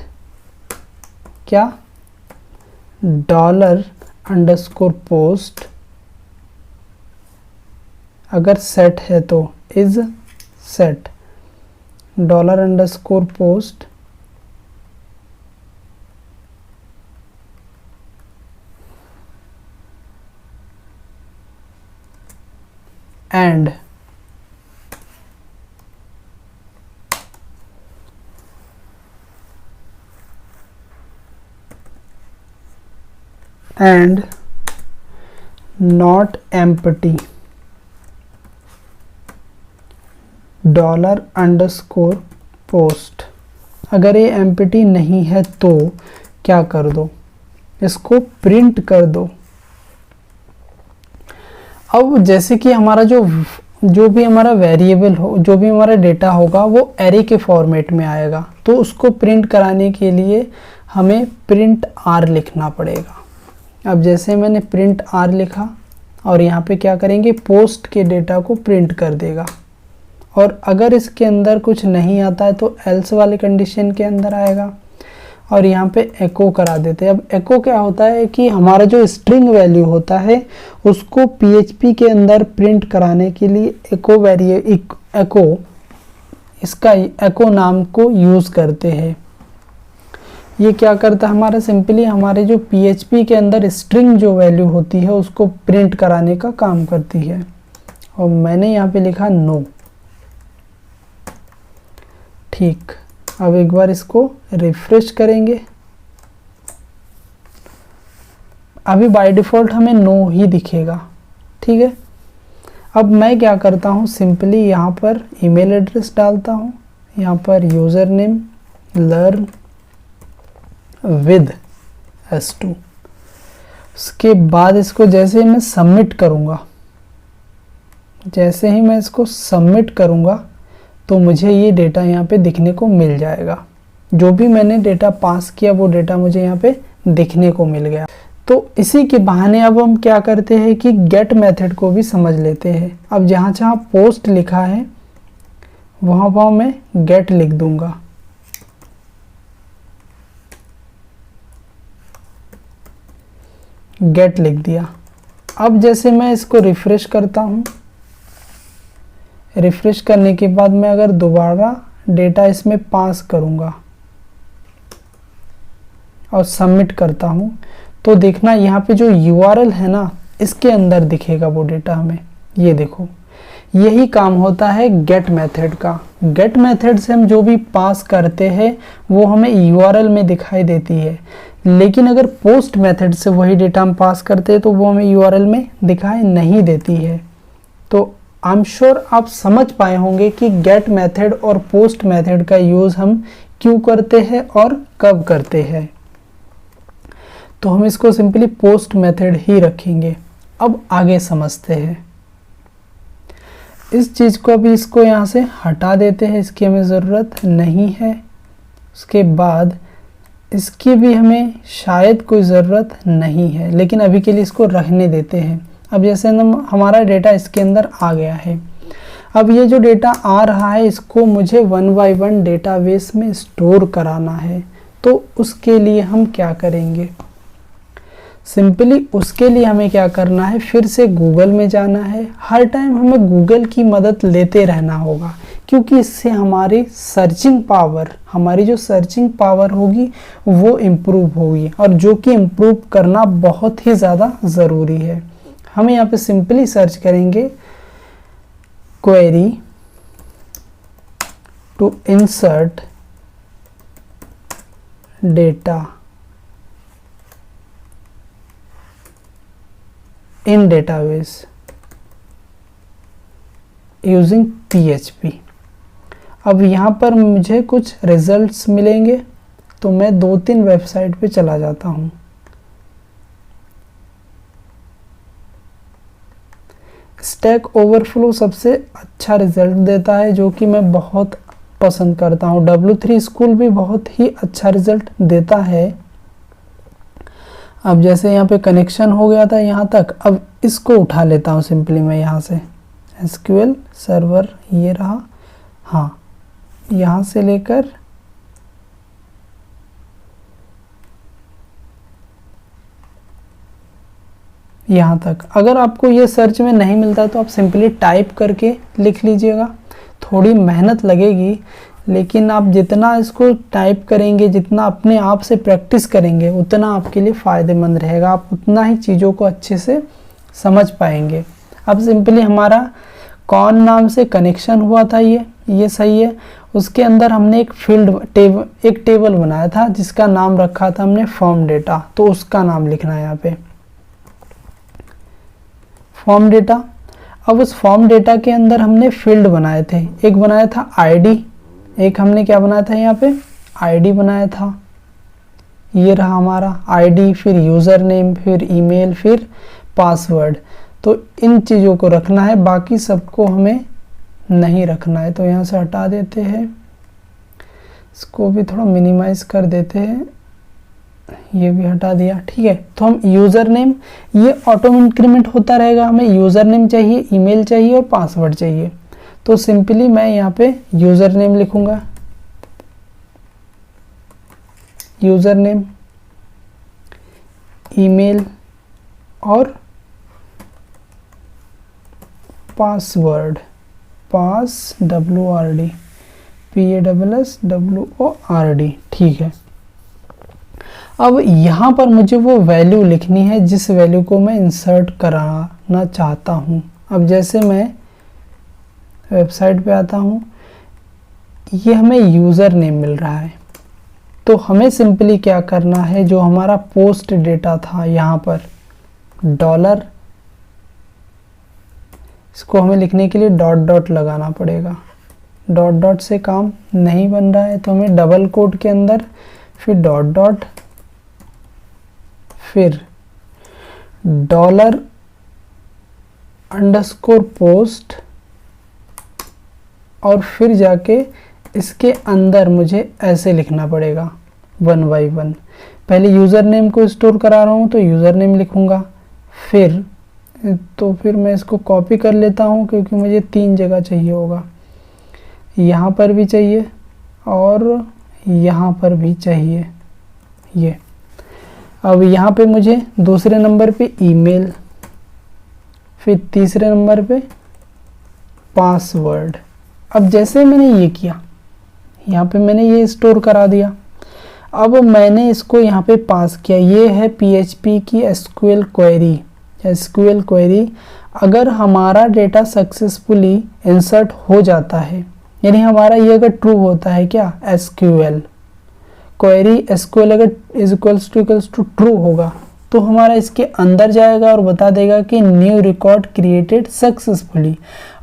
क्या, $_पोस्ट, अगर सेट है तो is set $_post and not empty $_post. अगर ये एम्प्टी नहीं है तो क्या कर दो, इसको प्रिंट कर दो। अब जैसे कि हमारा जो भी हमारा वेरिएबल हो, जो भी हमारा डेटा होगा वो एरे के फॉर्मेट में आएगा, तो उसको प्रिंट कराने के लिए हमें प्रिंट आर लिखना पड़ेगा। अब जैसे मैंने प्रिंट आर लिखा और यहाँ पे क्या करेंगे, पोस्ट के डेटा को प्रिंट कर देगा। और अगर इसके अंदर कुछ नहीं आता है तो एल्स वाले कंडीशन के अंदर आएगा और यहाँ पे एको करा देते हैं। अब एको क्या होता है कि हमारा जो स्ट्रिंग वैल्यू होता है उसको PHP के अंदर प्रिंट कराने के लिए इसका एको नाम को यूज़ करते हैं। ये क्या करता है, हमारा सिंपली हमारे जो PHP के अंदर स्ट्रिंग जो वैल्यू होती है उसको प्रिंट कराने का काम करती है। और मैंने यहाँ पे लिखा नो, ठीक। अब एक बार इसको रिफ्रेश करेंगे। अभी बाय डिफ़ॉल्ट हमें नो ही दिखेगा, ठीक है। अब मैं क्या करता हूँ, सिंपली यहाँ पर ईमेल एड्रेस डालता हूँ, यहाँ पर user name learn with S2। उसके बाद इसको जैसे ही मैं सबमिट करूँगा, जैसे ही मैं इसको सबमिट करूँगा तो मुझे ये डेटा यहाँ पे दिखने को मिल जाएगा। जो भी मैंने डेटा पास किया वो डेटा मुझे यहाँ पे दिखने को मिल गया। तो इसी के बहाने अब हम क्या करते हैं कि गेट मेथड को भी समझ लेते हैं। अब जहाँ जहाँ पोस्ट लिखा है वहाँ मैं गेट लिख दूंगा। गेट लिख दिया। अब जैसे मैं इसको रिफ्रेश करता हूँ, रिफ्रेश करने के बाद मैं अगर दोबारा डेटा इसमें पास करूँगा और सबमिट करता हूँ, तो देखना यहाँ पे जो URL है ना, इसके अंदर दिखेगा वो डेटा हमें। ये देखो, यही काम होता है गेट मेथड का। गेट मेथड से हम जो भी पास करते हैं वो हमें URL में दिखाई देती है, लेकिन अगर पोस्ट मेथड से वही डेटा हम पास करते हैं तो वो हमें URL में दिखाई नहीं देती है। तो आई एम श्योर आप समझ पाए होंगे कि गेट मेथड और पोस्ट मेथड का यूज़ हम क्यों करते हैं और कब करते हैं। तो हम इसको सिंपली पोस्ट मेथड ही रखेंगे। अब आगे समझते हैं इस चीज़ को। अभी इसको यहाँ से हटा देते हैं, इसकी हमें ज़रूरत नहीं है। उसके बाद इसकी भी हमें शायद कोई ज़रूरत नहीं है, लेकिन अभी के लिए इसको रहने देते हैं। अब जैसे हमारा डेटा इसके अंदर आ गया है, अब ये जो डेटा आ रहा है इसको मुझे 1 बाय 1 डेटाबेस में स्टोर कराना है। तो उसके लिए हम क्या करेंगे, सिंपली उसके लिए हमें क्या करना है, फिर से गूगल में जाना है। हर टाइम हमें गूगल की मदद लेते रहना होगा, क्योंकि इससे हमारी सर्चिंग पावर, हमारी जो सर्चिंग पावर होगी वो इम्प्रूव होगी, और जो कि इम्प्रूव करना बहुत ही ज़्यादा ज़रूरी है। हम यहाँ पे सिंपली सर्च करेंगे query to insert data in database using PHP। अब यहाँ पर मुझे कुछ रिजल्ट्स मिलेंगे, तो मैं 2-3 वेबसाइट पे चला जाता हूँ। स्टैक ओवरफ्लो सबसे अच्छा रिजल्ट देता है, जो कि मैं बहुत पसंद करता हूँ। W3 स्कूल भी बहुत ही अच्छा रिजल्ट देता है। अब जैसे यहाँ पे कनेक्शन हो गया था यहाँ तक, अब इसको उठा लेता हूँ सिंपली मैं यहाँ से। SQL सर्वर ये रहा, हाँ, यहाँ से लेकर यहाँ तक। अगर आपको ये सर्च में नहीं मिलता तो आप सिंपली टाइप करके लिख लीजिएगा। थोड़ी मेहनत लगेगी, लेकिन आप जितना इसको टाइप करेंगे, जितना अपने आप से प्रैक्टिस करेंगे, उतना आपके लिए फ़ायदेमंद रहेगा। आप उतना ही चीज़ों को अच्छे से समझ पाएंगे। अब सिंपली हमारा कौन नाम से कनेक्शन हुआ था, ये सही है। उसके अंदर हमने एक टेबल बनाया था जिसका नाम रखा था हमने फॉर्म डेटा, तो उसका नाम लिखना है यहाँ पे फॉर्म डेटा। अब उस फॉर्म डेटा के अंदर हमने फील्ड बनाए थे, एक बनाया था ID, एक हमने क्या बनाया था यहाँ पे ID बनाया था। ये रहा हमारा ID, फिर यूज़र नेम, फिर ईमेल, फिर पासवर्ड। तो इन चीज़ों को रखना है, बाकी सबको हमें नहीं रखना है। तो यहाँ से हटा देते हैं, इसको भी थोड़ा मिनिमाइज कर देते हैं, ये भी हटा दिया, ठीक है। तो हम यूज़र नेम, ये ऑटो इंक्रीमेंट होता रहेगा। हमें यूज़र नेम चाहिए, ईमेल चाहिए और पासवर्ड चाहिए। तो सिंपली मैं यहाँ पे यूज़र नेम लिखूँगा, यूज़र नेम, ईमेल और पासवर्ड, WRD, PASSWORD, ठीक है। अब यहाँ पर मुझे वो वैल्यू लिखनी है जिस वैल्यू को मैं इंसर्ट कराना चाहता हूँ। अब जैसे मैं वेबसाइट पे आता हूँ, ये हमें यूज़र नेम मिल रहा है। तो हमें सिंपली क्या करना है, जो हमारा पोस्ट डेटा था यहाँ पर $, इसको हमें लिखने के लिए डॉट लगाना पड़ेगा। डॉट से काम नहीं बन रहा है, तो हमें डबल कोट के अंदर फिर डॉट, फिर $_पोस्ट, और फिर जाके इसके अंदर मुझे ऐसे लिखना पड़ेगा 1 बाय 1। पहले यूज़र नेम को स्टोर करा रहा हूँ तो यूज़र नेम लिखूँगा, फिर मैं इसको कॉपी कर लेता हूँ क्योंकि मुझे 3 जगह चाहिए होगा। यहाँ पर भी चाहिए और यहाँ पर भी चाहिए ये। अब यहाँ पे मुझे दूसरे नंबर पे ईमेल, फिर तीसरे नंबर पे पासवर्ड। अब जैसे मैंने ये किया, यहाँ पे मैंने ये स्टोर करा दिया। अब मैंने इसको यहाँ पे पास किया, ये है PHP की SQL क्वेरी। अगर हमारा डेटा सक्सेसफुली इंसर्ट हो जाता है, यानी हमारा ये अगर ट्रू होता है, क्या SQL क्वेरी SQL अगर इक्वल्स टू ट्रू होगा तो हमारा इसके अंदर जाएगा और बता देगा कि न्यू रिकॉर्ड क्रिएटेड सक्सेसफुली।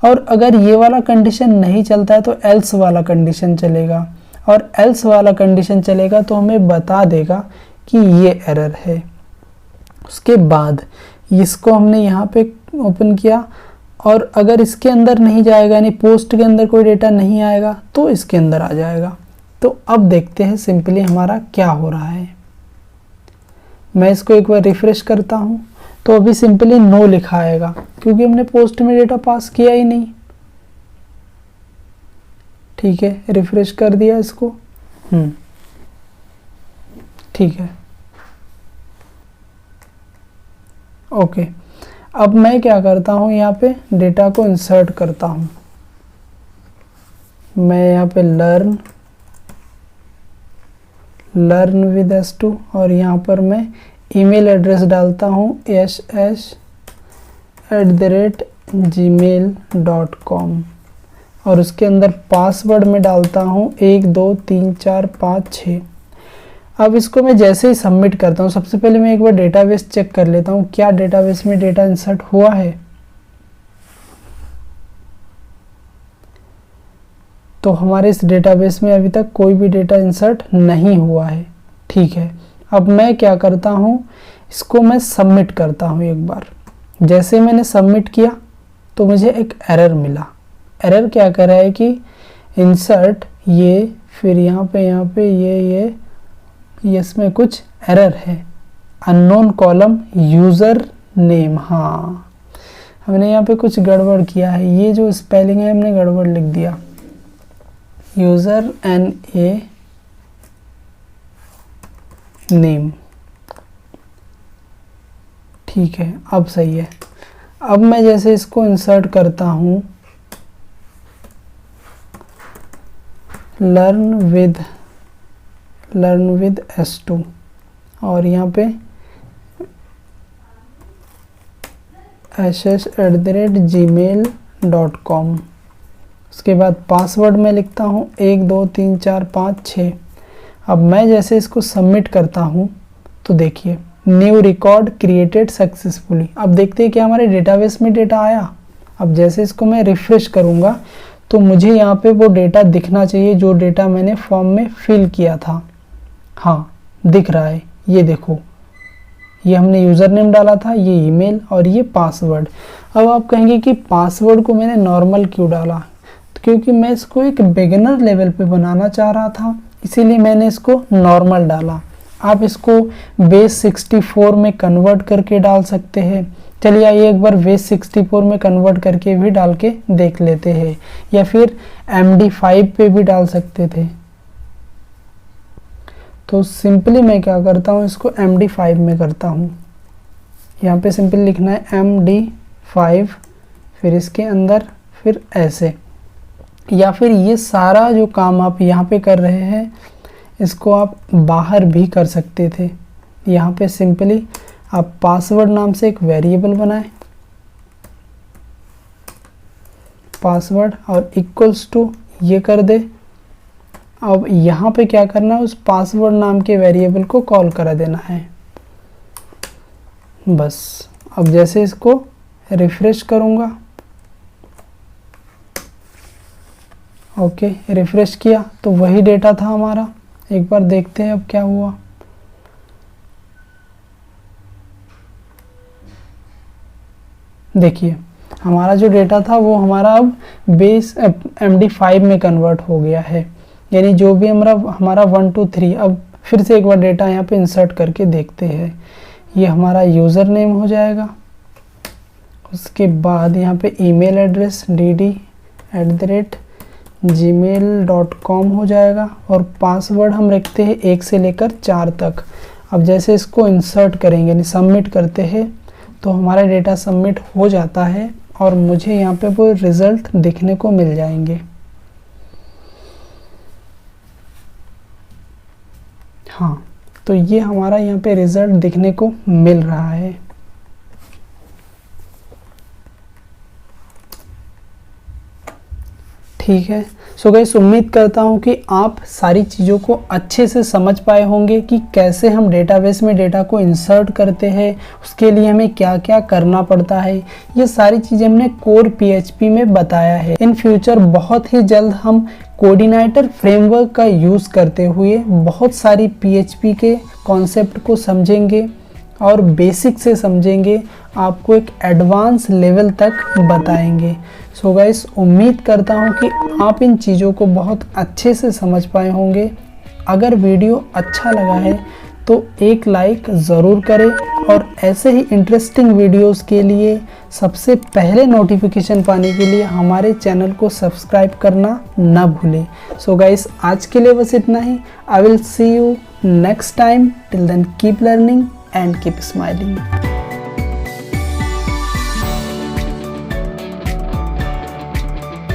और अगर ये वाला कंडीशन नहीं चलता है तो एल्स वाला कंडीशन चलेगा, और एल्स वाला कंडीशन चलेगा तो हमें बता देगा कि ये एरर है। उसके बाद इसको हमने यहाँ पे ओपन किया, और अगर इसके अंदर नहीं जाएगा, यानी पोस्ट के अंदर कोई डेटा नहीं आएगा, तो इसके अंदर आ जाएगा। तो अब देखते हैं सिंपली हमारा क्या हो रहा है। मैं इसको एक बार रिफ्रेश करता हूँ तो अभी सिंपली नो लिखा आएगा, क्योंकि हमने पोस्ट में डेटा पास किया ही नहीं। ठीक है, रिफ्रेश कर दिया इसको। ठीक है, ओके। अब मैं क्या करता हूँ, यहाँ पे डेटा को इंसर्ट करता हूँ। मैं यहाँ पे लर्न विद S2 और यहाँ पर मैं ईमेल एड्रेस डालता हूँ sh@gmail.com, और उसके अंदर पासवर्ड में डालता हूँ 1 2 3 4 5 6। अब इसको मैं जैसे ही सबमिट करता हूँ, सबसे पहले मैं एक बार डेटाबेस चेक कर लेता हूँ क्या डेटाबेस में डेटा इंसर्ट हुआ है। तो हमारे इस डेटाबेस में अभी तक कोई भी डेटा इंसर्ट नहीं हुआ है। ठीक है, अब मैं क्या करता हूँ, इसको मैं सबमिट करता हूँ एक बार। जैसे मैंने सबमिट किया तो मुझे एक एरर मिला। एरर क्या कर रहा है कि इंसर्ट ये, फिर यहाँ पे ये इसमें कुछ एरर है। अननोन कॉलम यूज़र नेम, हाँ हमने यहाँ पे कुछ गड़बड़ किया है। ये जो स्पेलिंग है हमने गड़बड़ लिख दिया, यूज़र NA नेम। ठीक है, अब सही है। अब मैं जैसे इसको इंसर्ट करता हूँ, लर्न विद S2, और यहाँ पे sh@gmail.com। उसके बाद पासवर्ड में लिखता हूँ 1 2 3 4 5 6। अब मैं जैसे इसको सबमिट करता हूँ तो देखिए न्यू रिकॉर्ड क्रिएटेड सक्सेसफुली। अब देखते हैं कि हमारे डेटाबेस में डेटा आया। अब जैसे इसको मैं रिफ्रेश करूँगा तो मुझे यहाँ पे वो डेटा दिखना चाहिए जो डेटा मैंने फॉर्म में फिल किया था। हाँ, दिख रहा है, ये देखो, ये हमने यूज़र नेम डाला था, ये ईमेल और ये पासवर्ड। अब आप कहेंगे कि पासवर्ड को मैंने नॉर्मल क्यों डाला, क्योंकि मैं इसको एक बिगिनर लेवल पे बनाना चाह रहा था, इसीलिए मैंने इसको नॉर्मल डाला। आप इसको बेस 64 में कन्वर्ट करके डाल सकते हैं। चलिए आइए एक बार बेस 64 में कन्वर्ट करके भी डाल के देख लेते हैं, या फिर MD5 पे भी डाल सकते थे। तो सिंपली मैं क्या करता हूँ, इसको MD5 में करता हूँ। यहाँ पे सिंपली लिखना है MD5, फिर इसके अंदर फिर ऐसे, या फिर ये सारा जो काम आप यहाँ पे कर रहे हैं इसको आप बाहर भी कर सकते थे। यहाँ पे सिंपली आप पासवर्ड नाम से एक वेरिएबल बनाएं, पासवर्ड, और इक्वल्स टू ये कर दे। अब यहाँ पे क्या करना है, उस पासवर्ड नाम के वेरिएबल को कॉल करा देना है, बस। अब जैसे इसको रिफ्रेश करूँगा, ओके, रिफ्रेश किया तो वही डेटा था हमारा। एक बार देखते हैं अब क्या हुआ। देखिए हमारा जो डेटा था वो हमारा अब बेस MD5 में कन्वर्ट हो गया है, यानी जो भी हमारा 1 2 3। अब फिर से एक बार डेटा यहाँ पे इंसर्ट करके देखते हैं। ये हमारा यूज़र नेम हो जाएगा, उसके बाद यहाँ पे ईमेल एड्रेस dd@gmail.com हो जाएगा, और पासवर्ड हम रखते हैं 1 से लेकर 4 तक। अब जैसे इसको इंसर्ट करेंगे, यानी सबमिट करते हैं, तो हमारा डेटा सबमिट हो जाता है और मुझे यहाँ पे वो रिज़ल्ट दिखने को मिल जाएंगे। हाँ, तो ये हमारा यहाँ पे रिजल्ट दिखने को मिल रहा है। ठीक है, सो गाइस उम्मीद करता हूँ कि आप सारी चीज़ों को अच्छे से समझ पाए होंगे कि कैसे हम डेटाबेस में डेटा को इंसर्ट करते हैं, उसके लिए हमें क्या क्या करना पड़ता है। ये सारी चीज़ें हमने कोर पीएचपी में बताया है। इन फ्यूचर बहुत ही जल्द हम कोऑर्डिनेटर फ्रेमवर्क का यूज़ करते हुए बहुत सारी पीएचपी के कॉन्सेप्ट को समझेंगे और बेसिक से समझेंगे, आपको एक एडवांस लेवल तक बताएंगे। सो गाइस उम्मीद करता हूँ कि आप इन चीज़ों को बहुत अच्छे से समझ पाए होंगे। अगर वीडियो अच्छा लगा है तो एक लाइक ज़रूर करें और ऐसे ही इंटरेस्टिंग वीडियोस के लिए सबसे पहले नोटिफिकेशन पाने के लिए हमारे चैनल को सब्सक्राइब करना ना भूलें। सो गाइस आज के लिए बस इतना ही। I will see you next time. Till then keep learning and keep smiling.